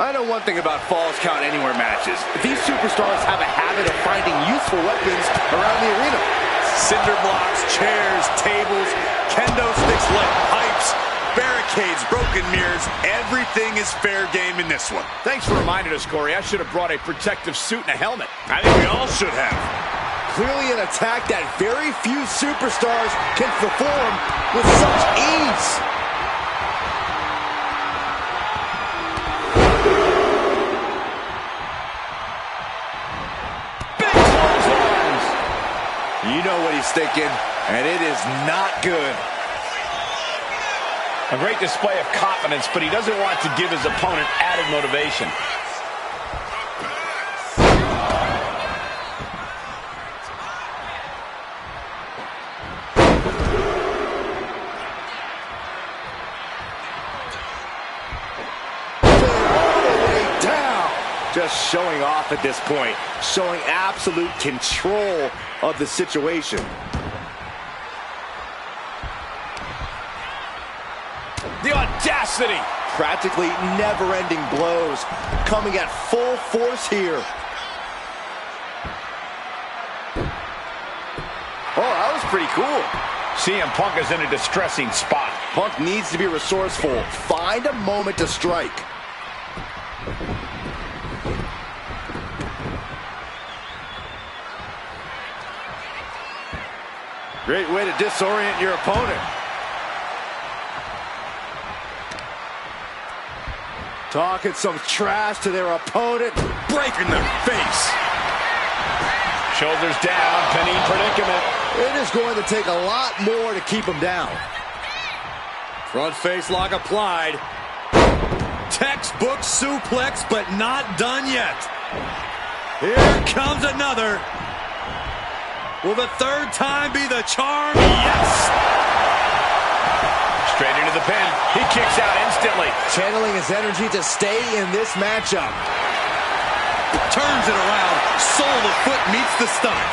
I know one thing about Falls Count Anywhere matches. These superstars have a habit of finding useful weapons around the arena. Cinder blocks, chairs, tables, kendo sticks, lead pipes, barricades, broken mirrors. Everything is fair game in this one. Thanks for reminding us, Corey. I should have brought a protective suit and a helmet. I think we all should have. Clearly an attack that very few superstars can perform with such ease. You know what he's thinking, and it is not good. A great display of confidence, but he doesn't want to give his opponent added motivation. All the way down. Just showing off at this point, showing absolute control of the situation. The audacity! Practically never-ending blows coming at full force here. Oh, that was pretty cool. CM Punk is in a distressing spot. Punk needs to be resourceful. Find a moment to strike. Great way to disorient your opponent. Talking some trash to their opponent. Breaking their face. Shoulders down, pinning predicament. It is going to take a lot more to keep him down. Front face lock applied. Textbook suplex, but not done yet. Here comes another. Will the third time be the charm? Yes! Straight into the pin. He kicks out instantly. Channeling his energy to stay in this matchup. Turns it around. Sole of foot meets the stomach.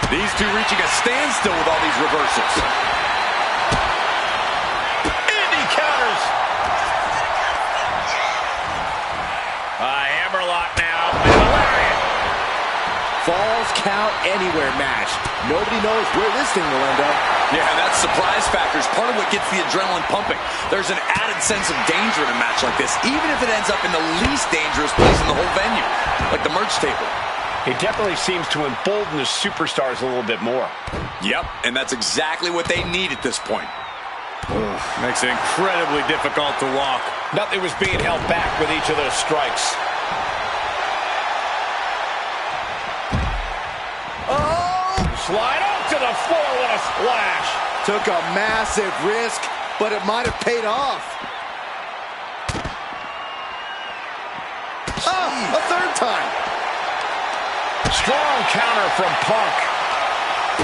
These two reaching a standstill with all these reversals. And he counters. A hammerlock now. And a lariat. Falls Count Anywhere match. Nobody knows where this thing will end up. Yeah, that's surprise factor. It's part of what gets the adrenaline pumping. There's an added sense of danger in a match like this, even if it ends up in the least dangerous place in the whole venue, like the merch table. It definitely seems to embolden the superstars a little bit more. Yep, and that's exactly what they need at this point. Makes it incredibly difficult to walk. Nothing was being held back with each of those strikes. Slide up to the floor with a splash. Took a massive risk, but it might have paid off. A third time. Strong counter from Punk.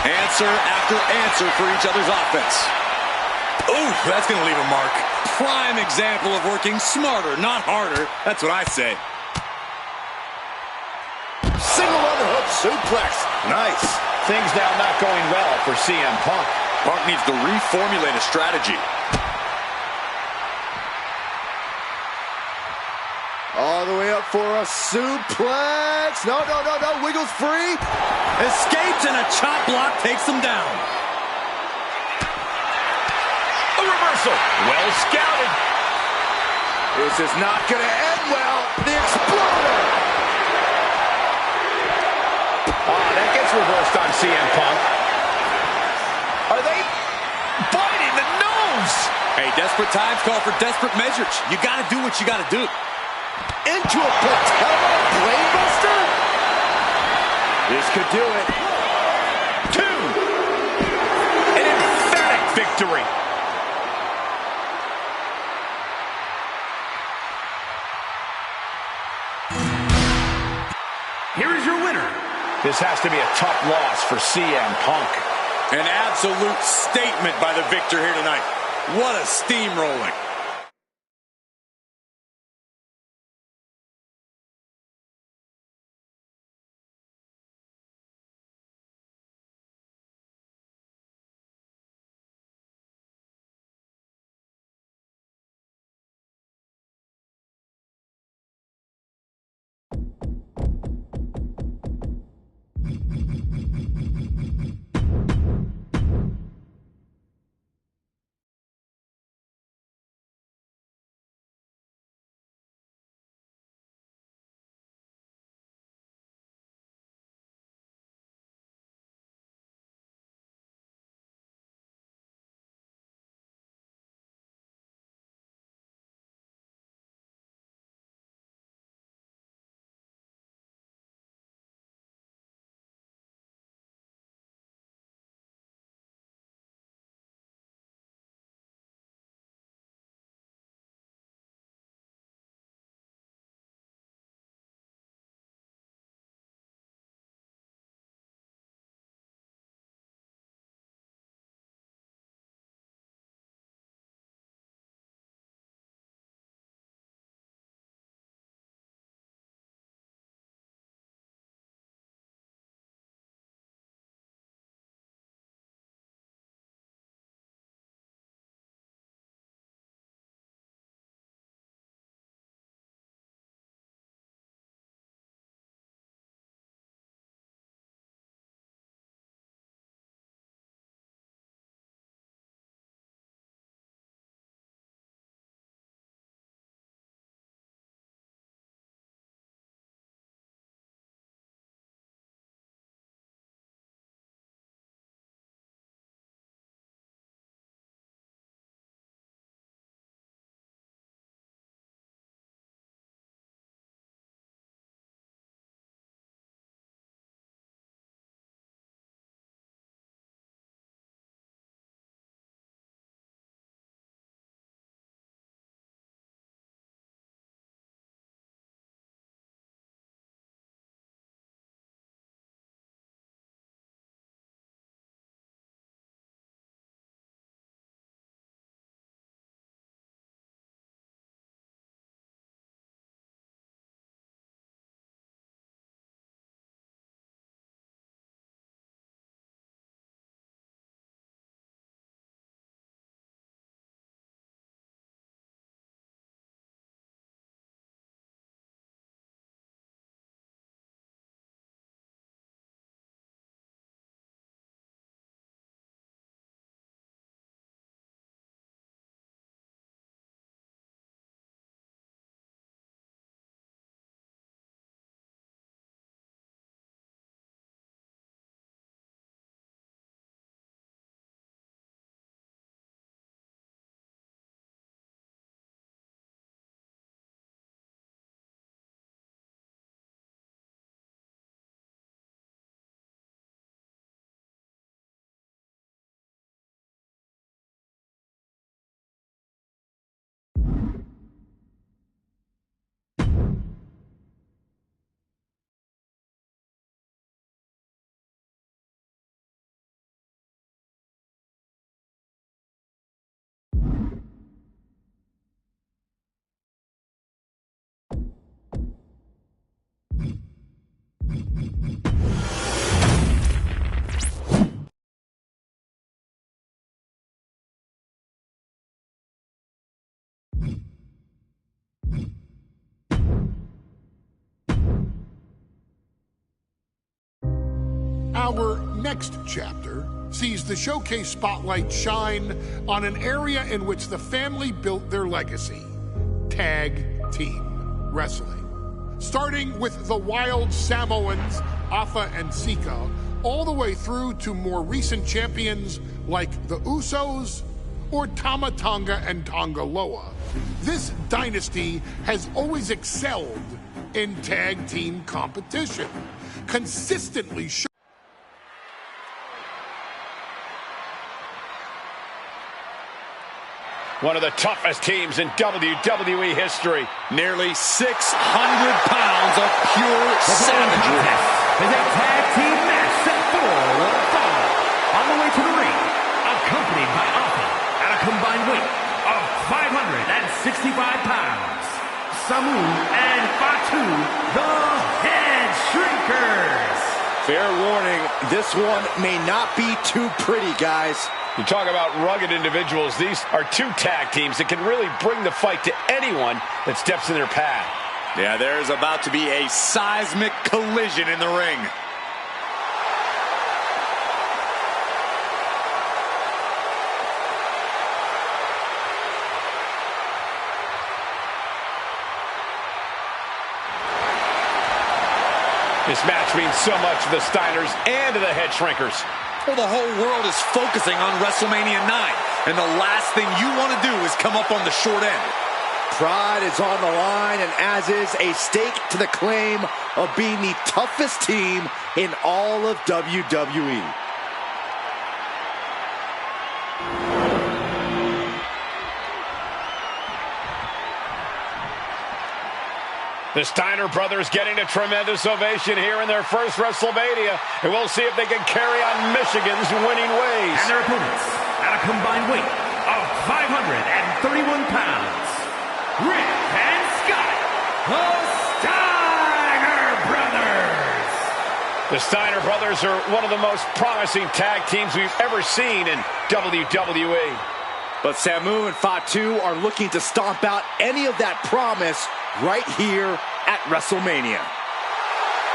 Answer after answer for each other's offense. Ooh, that's going to leave a mark. Prime example of working smarter, not harder. That's what I say. Single underhook suplex. Nice. Things now not going well for CM Punk. Punk needs to reformulate a strategy. All the way up for a suplex. No. Wiggles free. Escapes and a chop block takes him down. A reversal. Well scouted. This is not going to end well. The Exploder. That gets reversed on CM Punk. Are they biting the nose? Hey, desperate times call for desperate measures. You got to do what you got to do. Into a patella brainbuster. This could do it. 2. An emphatic victory. Here is your winner. This has to be a tough loss for CM Punk. An absolute statement by the victor here tonight. What a steamrolling. Our next chapter sees the showcase spotlight shine on an area in which the family built their legacy: tag team wrestling. Starting with the Wild Samoans, Afa and Sika, all the way through to more recent champions like the Usos or Tama Tonga and Tonga Loa. This dynasty has always excelled in tag team competition, consistently one of the toughest teams in WWE history. Nearly 600 pounds of pure savagery. Is a tag team match set for one fall. On the way to the ring, accompanied by Alpha at a combined weight of 565 pounds, Samu and Fatu, the Head Shrinkers. Fair warning, this one may not be too pretty, guys. You talk about rugged individuals. These are two tag teams that can really bring the fight to anyone that steps in their path. Yeah, there's about to be a seismic collision in the ring. This match means so much to the Steiners and to the Head Shrinkers. Well, the whole world is focusing on WrestleMania 9, and the last thing you want to do is come up on the short end. Pride is on the line, and as is a stake to the claim of being the toughest team in all of WWE. The Steiner brothers getting a tremendous ovation here in their first WrestleMania, and we'll see if they can carry on Michigan's winning ways. And their opponents, at a combined weight of 531 pounds, Rick and Scott, the Steiner brothers. The Steiner brothers are one of the most promising tag teams we've ever seen in WWE. But Samu and Fatu are looking to stomp out any of that promise right here at WrestleMania.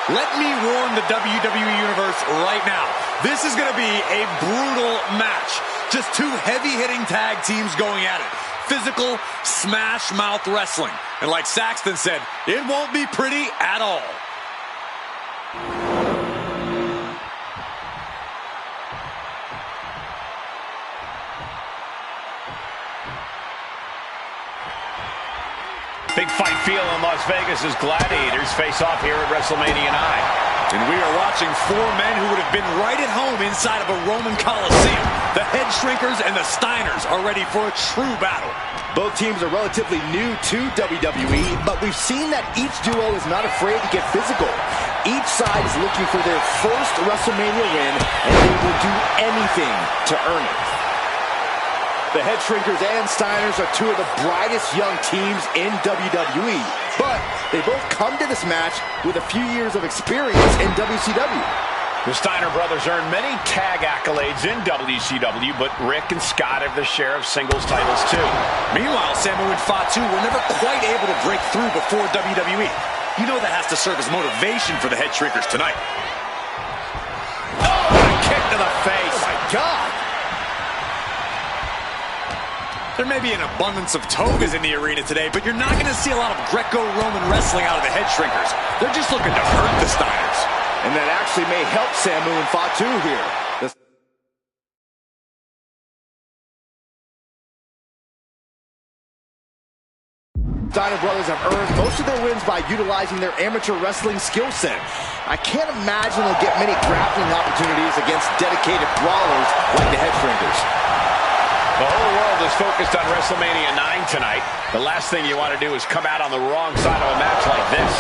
Let me warn the WWE Universe right now. This is going to be a brutal match. Just two heavy-hitting tag teams going at it. Physical, smash-mouth wrestling. And like Saxton said, it won't be pretty at all. Big fight feel in Las Vegas as gladiators face off here at WrestleMania 9. And we are watching four men who would have been right at home inside of a Roman Coliseum. The Head Shrinkers and the Steiners are ready for a true battle. Both teams are relatively new to WWE, but we've seen that each duo is not afraid to get physical. Each side is looking for their first WrestleMania win, and they will do anything to earn it. The Head Shrinkers and Steiners are two of the brightest young teams in WWE, but they both come to this match with a few years of experience in WCW. The Steiner brothers earned many tag accolades in WCW, but Rick and Scott have their share of singles titles too. Meanwhile, Samu and Fatu were never quite able to break through before WWE. You know that has to serve as motivation for the Head Shrinkers tonight. Oh, a kick to the face. Oh my God. There may be an abundance of togas in the arena today, but you're not going to see a lot of Greco-Roman wrestling out of the Head Shrinkers. They're just looking to hurt the Steiners. And that actually may help Samu and Fatu here. The Steiner brothers have earned most of their wins by utilizing their amateur wrestling skill set. I can't imagine they'll get many grappling opportunities against dedicated brawlers like the Head Shrinkers. The whole world is focused on WrestleMania 9 tonight. The last thing you want to do is come out on the wrong side of a match like this.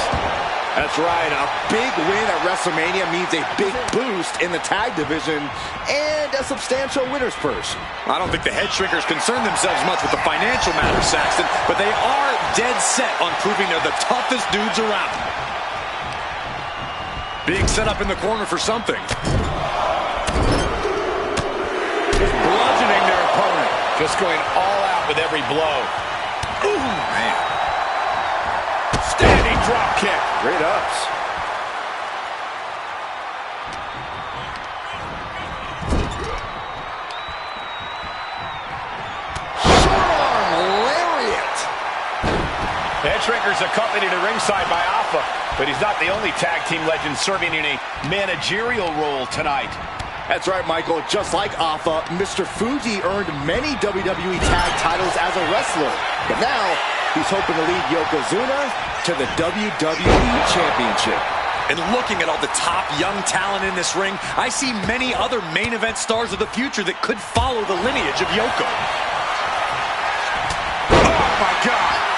That's right. A big win at WrestleMania means a big boost in the tag division and a substantial winner's purse. I don't think the Head Shrinkers concern themselves much with the financial matters, Saxton, but they are dead set on proving they're the toughest dudes around. Being set up in the corner for something. Just bludgeoning their opponent. Just going all out with every blow. Ooh, man. Standing drop kick. Great ups. Shrinkers accompanied at ringside by Alpha, but he's not the only tag team legend serving in a managerial role tonight. That's right, Michael. Just like Alpha, Mr. Fuji earned many WWE tag titles as a wrestler. But now, he's hoping to lead Yokozuna to the WWE Championship. And looking at all the top young talent in this ring, I see many other main event stars of the future that could follow the lineage of Yoko. Oh, my God!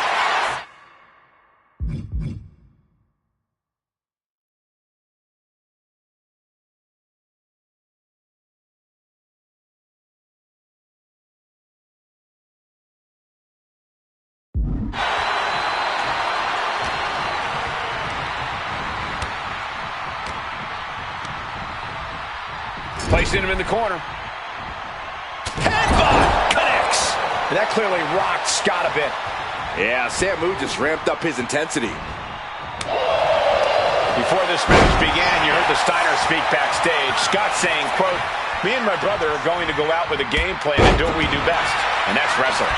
Placing him in the corner. Headbutt connects. And that clearly rocked Scott a bit. Yeah, Samu just ramped up his intensity. Before this match began, you heard the Steiner speak backstage. Scott saying, quote, "Me and my brother are going to go out with a game plan and do what we do best, and that's wrestle."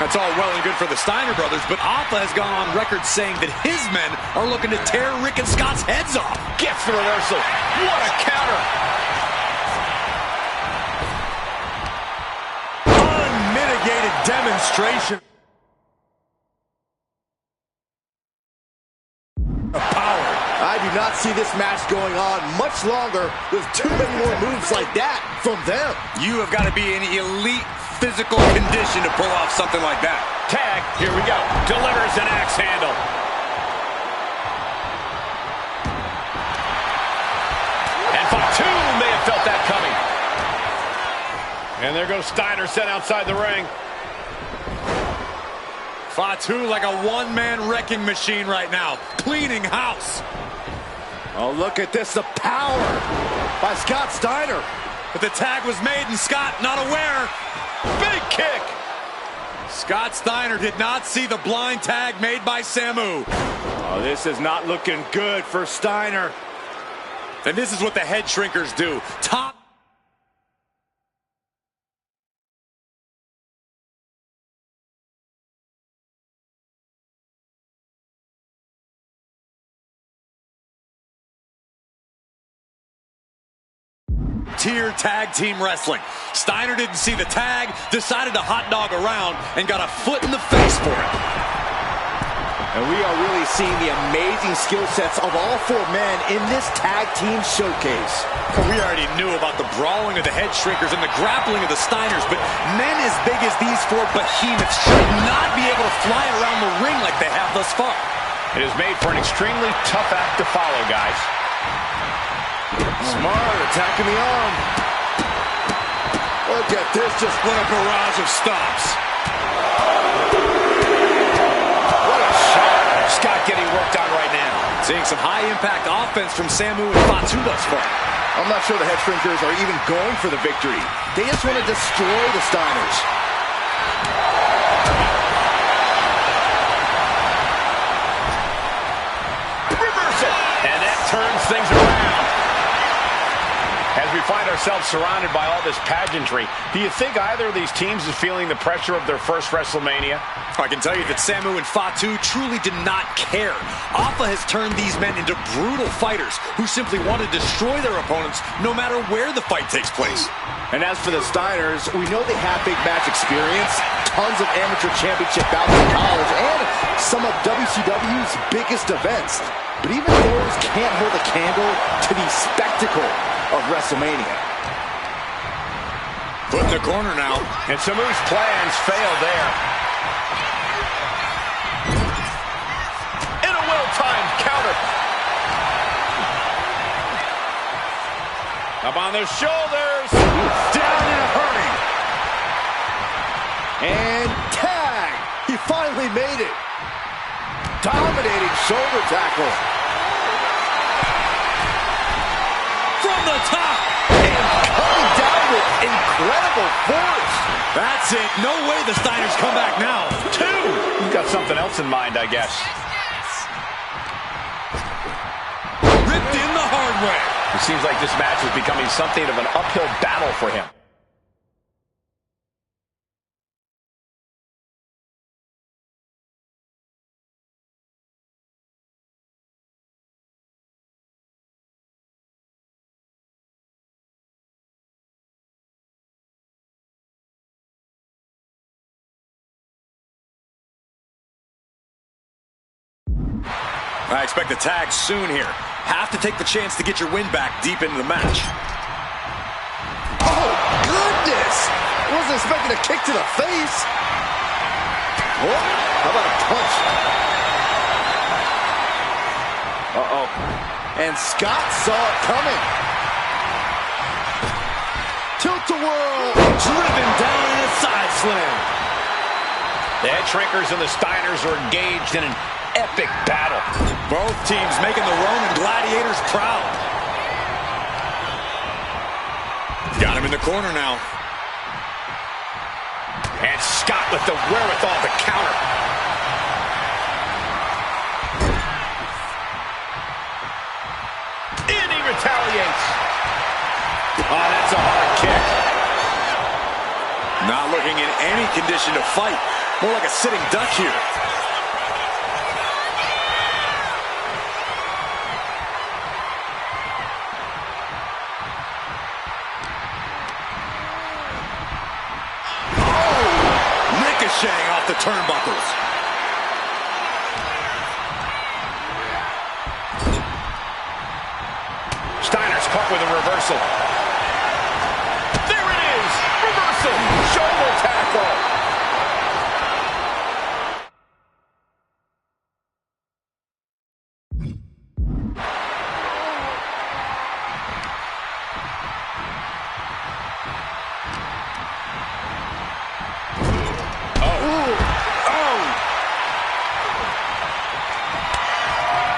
That's all well and good for the Steiner brothers, but Alpha has gone on record saying that his men are looking to tear Rick and Scott's heads off. Gets the reversal. What a counter. Unmitigated demonstration of power. I do not see this match going on much longer with too many more moves like that from them. You have got to be in elite physical condition to pull off something like that. Tag, here we go. Delivers an axe handle. And Fatu may have felt that coming. And there goes Steiner sent outside the ring. Fatu like a one-man wrecking machine right now, cleaning house. Oh, look at this, the power by Scott Steiner. But the tag was made and Scott not aware. Big kick. Scott Steiner did not see the blind tag made by Samu. Oh, this is not looking good for Steiner. And this is what the head shrinkers do. Top tier tag team wrestling. Steiner didn't see the tag, decided to hot dog around, and got a foot in the face for it. And we are really seeing the amazing skill sets of all four men in this tag team showcase. We already knew about the brawling of the head shrinkers and the grappling of the Steiners, but men as big as these four behemoths should not be able to fly around the ring like they have thus far. It is made for an extremely tough act to follow, guys. Smart, attacking the arm. Look at this, just What a barrage of stops. What a shot. Scott getting worked on right now. Seeing some high-impact offense from Samu and Fatu thus far. I'm not sure the head shrinkers are even going for the victory. They just want to destroy the Steiners. Reversal. And that turns things around. As we find ourselves surrounded by all this pageantry, do you think either of these teams is feeling the pressure of their first WrestleMania? I can tell you that Samu and Fatu truly did not care. Alpha has turned these men into brutal fighters who simply want to destroy their opponents no matter where the fight takes place. And as for the Steiners, we know they have big match experience, tons of amateur championship bouts in college, and some of WCW's biggest events. But even those can't hold a candle to the spectacle of WrestleMania. Put in the corner now. And Samu's plans failed there. In a well-timed counter. Up on their shoulders. Down in a hurry. And tag. He finally made it. Dominating shoulder tackle. From the top. And coming down with incredible force. That's it. No way the Steiners come back now. Two. He's got something else in mind, I guess. Ripped in the hard way. It seems like this match is becoming something of an uphill battle for him. I expect a tag soon here. Have to take the chance to get your win back deep into the match. Oh, goodness! Wasn't expecting a kick to the face. Oh, how about a punch? Uh-oh. And Scott saw it coming. Tilt-a-whirl. Driven down in a side slam. The head shrinkers and the Steiners are engaged in an epic battle. Both teams making the Roman gladiators proud. Got him in the corner now. And Scott with the wherewithal to counter. And he retaliates. Oh, that's a hard kick. Not looking in any condition to fight. More like a sitting duck here. Ricocheting off the turnbuckles. Steiner's caught with a reversal. There it is! Reversal! Shoulder tackle!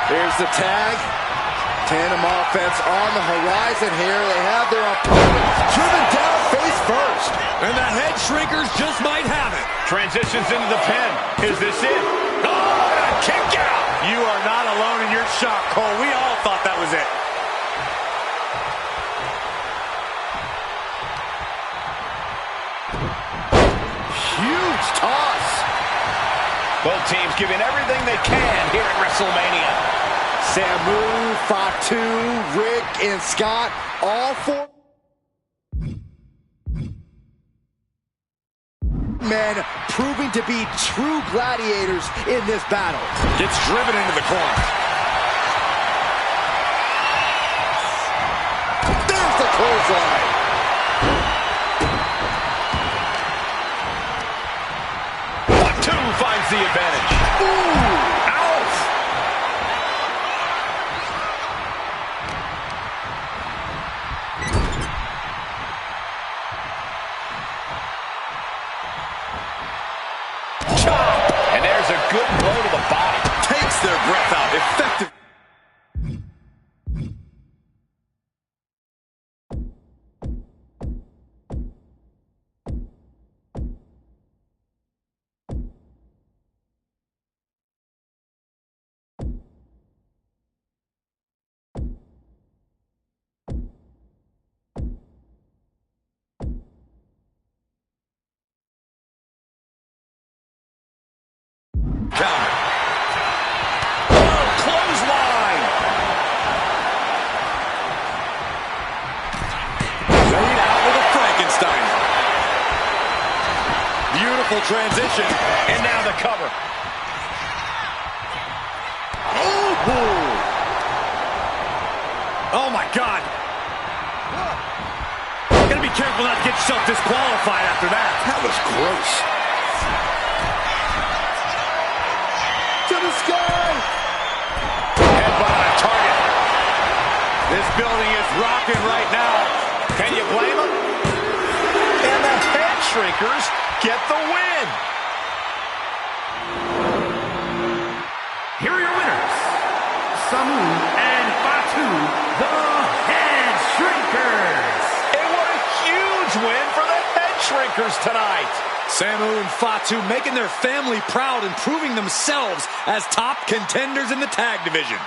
Here's the tag. Tandem offense on the horizon here. They have their opponent driven down face first. And the head shrinkers just might have it. Transitions into the pin. Is this it? Oh, and a kick out! You are not alone in your shock, Cole. We all thought that was it. Huge toss. Both teams giving everything they can here at WrestleMania. Samu, Fatu, Rick, and Scott, all four men proving to be true gladiators in this battle. Gets driven into the corner. There's the clothesline. Fatu finds the advantage. Ooh. And there's a good blow to the body. Takes their breath out. Effective. Counter. Oh, clothesline. Laid out with a Frankenstein. Beautiful transition. And now the cover. Oh my God. Gotta be careful not to get yourself disqualified after that. That was gross. To the sky. Headbutt on a target. This building is rocking right now. Can you blame him? And the head shrinkers get the win. Here are your winners, Samu and Fatu, the Head Shrinkers. And what a huge win for the head shrinkers tonight. Samu and Fatu making their family proud and proving themselves as top contenders in the tag division.